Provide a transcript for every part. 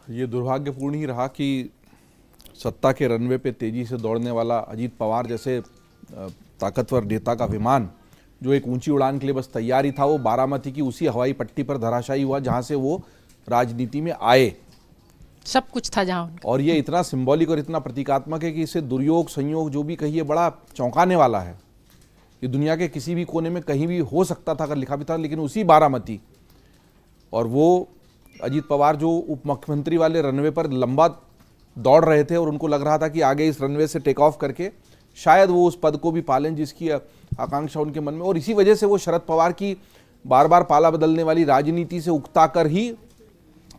ये दुर्भाग्यपूर्ण ही रहा कि सत्ता के रनवे पे तेजी से दौड़ने वाला अजीत पवार जैसे ताकतवर नेता का विमान जो एक ऊंची उड़ान के लिए बस तैयार ही था, वो बारामती की उसी हवाई पट्टी पर धराशायी हुआ जहां से वो राजनीति में आए। सब कुछ था जहां। और ये इतना सिंबॉलिक और इतना प्रतीकात्मक है कि इसे दुर्योग संयोग जो भी कहिए बड़ा चौंकाने वाला है। ये दुनिया के किसी भी कोने में कहीं भी हो सकता था अगर लिखा भी था, लेकिन उसी बारामती। और वो अजीत पवार जो उप मुख्यमंत्री वाले रनवे पर लंबा दौड़ रहे थे और उनको लग रहा था कि आगे इस रनवे से टेक ऑफ करके शायद वो उस पद को भी पालें जिसकी आकांक्षा उनके मन में, और इसी वजह से वो शरद पवार की बार बार पाला बदलने वाली राजनीति से उकता कर ही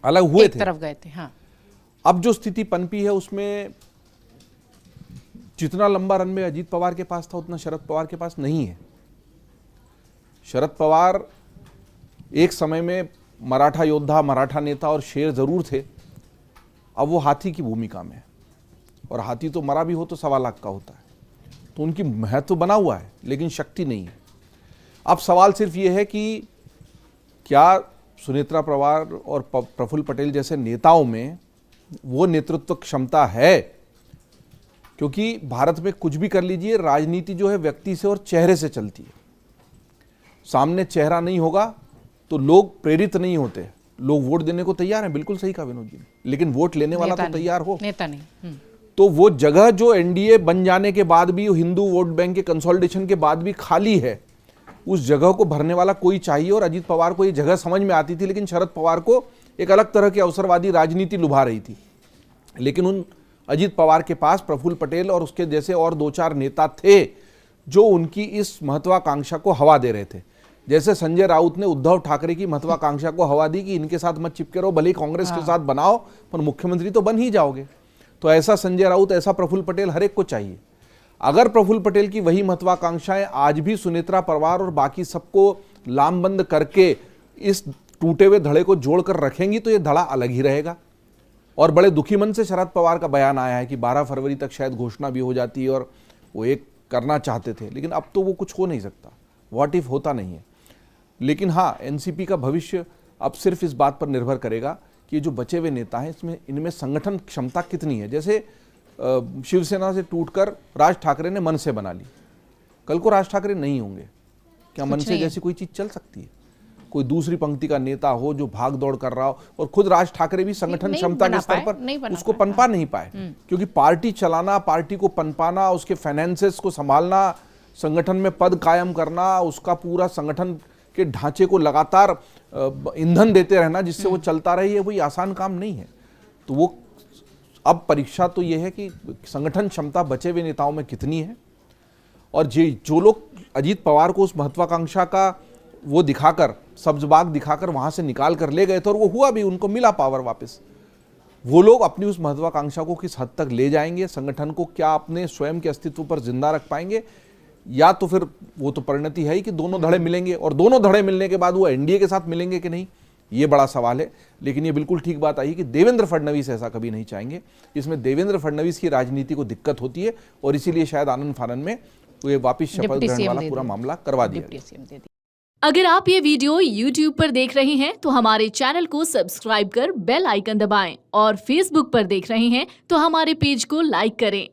अलग हुए थे, तरफ गए थे। हाँ। अब जो स्थिति पनपी है उसमें जितना लंबा रनवे अजीत पवार के पास था उतना शरद पवार के पास नहीं है। शरद पवार एक समय में मराठा योद्धा, मराठा नेता और शेर जरूर थे, अब वो हाथी की भूमिका में है। और हाथी तो मरा भी हो तो 1.25 लाख का होता है, तो उनकी महत्व बना हुआ है लेकिन शक्ति नहीं है। अब सवाल सिर्फ ये है कि क्या सुनेत्रा पवार और प्रफुल्ल पटेल जैसे नेताओं में वो नेतृत्व क्षमता है, क्योंकि भारत में कुछ भी कर लीजिए, राजनीति जो है व्यक्ति से और चेहरे से चलती है। सामने चेहरा नहीं होगा तो लोग प्रेरित नहीं होते, लोग वोट देने को तैयार हैं। बिल्कुल सही कहा विनोद जी ने, लेकिन वोट लेने वाला तो तैयार हो, नेता नहीं। तो वो जगह जो एनडीए बन जाने के बाद भी, हिंदू वोट बैंक के कंसोलिडेशन के बाद भी खाली है, उस जगह को भरने वाला कोई चाहिए। और अजीत पवार को ये जगह समझ में आती थी, लेकिन शरद पवार को एक अलग तरह की अवसरवादी राजनीति लुभा रही थी। लेकिन उन अजीत पवार के पास प्रफुल्ल पटेल और उसके जैसे और 2-4 नेता थे जो उनकी इस महत्वाकांक्षा को हवा दे रहे थे। जैसे संजय राउत ने उद्धव ठाकरे की महत्वाकांक्षा को हवा दी कि इनके साथ मत चिपके रहो, भले ही कांग्रेस के साथ बनाओ पर मुख्यमंत्री तो बन ही जाओगे। तो ऐसा संजय राउत, ऐसा प्रफुल्ल पटेल हर एक को चाहिए। अगर प्रफुल्ल पटेल की वही महत्वाकांक्षाएं आज भी सुनेत्रा पवार और बाकी सबको लामबंद करके इस टूटे हुए धड़े को जोड़कर रखेंगी तो ये धड़ा अलग ही रहेगा। और बड़े दुखी मन से शरद पवार का बयान आया है कि 12 फरवरी तक शायद घोषणा भी हो जाती है, और वो एक करना चाहते थे, लेकिन अब तो वो कुछ हो नहीं सकता, व्हाट इफ होता नहीं है। लेकिन हाँ, एनसीपी का भविष्य अब सिर्फ इस बात पर निर्भर करेगा कि जो बचे हुए नेता हैं इनमें संगठन क्षमता कितनी है। जैसे शिवसेना से टूटकर राज ठाकरे ने मन से बना ली, कल को राज ठाकरे नहीं होंगे, क्या मन से जैसी कोई चीज चल सकती है? कोई दूसरी पंक्ति का नेता हो जो भाग दौड़ कर रहा हो, और खुद राज ठाकरे भी संगठन क्षमता के स्तर पर उसको पनपा नहीं पाए, क्योंकि पार्टी चलाना, पार्टी को पनपाना, उसके फाइनेंसेस को संभालना, संगठन में पद कायम करना, उसका पूरा संगठन के ढांचे को लगातार ईंधन देते रहना जिससे वो चलता रहे, ये कोई आसान काम नहीं है। तो वो अब परीक्षा तो ये है कि संगठन क्षमता बचे हुए नेताओं में कितनी है। और जो लोग अजीत पवार को उस महत्वाकांक्षा का वो दिखाकर, सब्जबाग दिखाकर वहां से निकाल कर ले गए थे, और वो हुआ भी, उनको मिला पावर वापस, वो लोग अपनी उस महत्वाकांक्षा को किस हद तक ले जाएंगे, संगठन को क्या अपने स्वयं के अस्तित्व पर जिंदा रख पाएंगे, या तो फिर वो तो परिणति है ही कि दोनों धड़े मिलेंगे, और दोनों धड़े मिलने के बाद वो एनडीए के साथ मिलेंगे कि नहीं, ये बड़ा सवाल है। लेकिन ये बिल्कुल ठीक बात आई कि देवेंद्र फडणवीस ऐसा कभी नहीं चाहेंगे। इसमें देवेंद्र फडणवीस की राजनीति को दिक्कत होती है, और इसीलिए शायद आनंद फानन में ये वापिस शपथ ग्रहण वाला पूरा मामला करवा दिया। अगर आप ये वीडियो YouTube पर देख रहे हैं तो हमारे चैनल को सब्सक्राइब कर बेल आइकन दबाएं, और Facebook पर देख रहे हैं तो हमारे पेज को लाइक करें।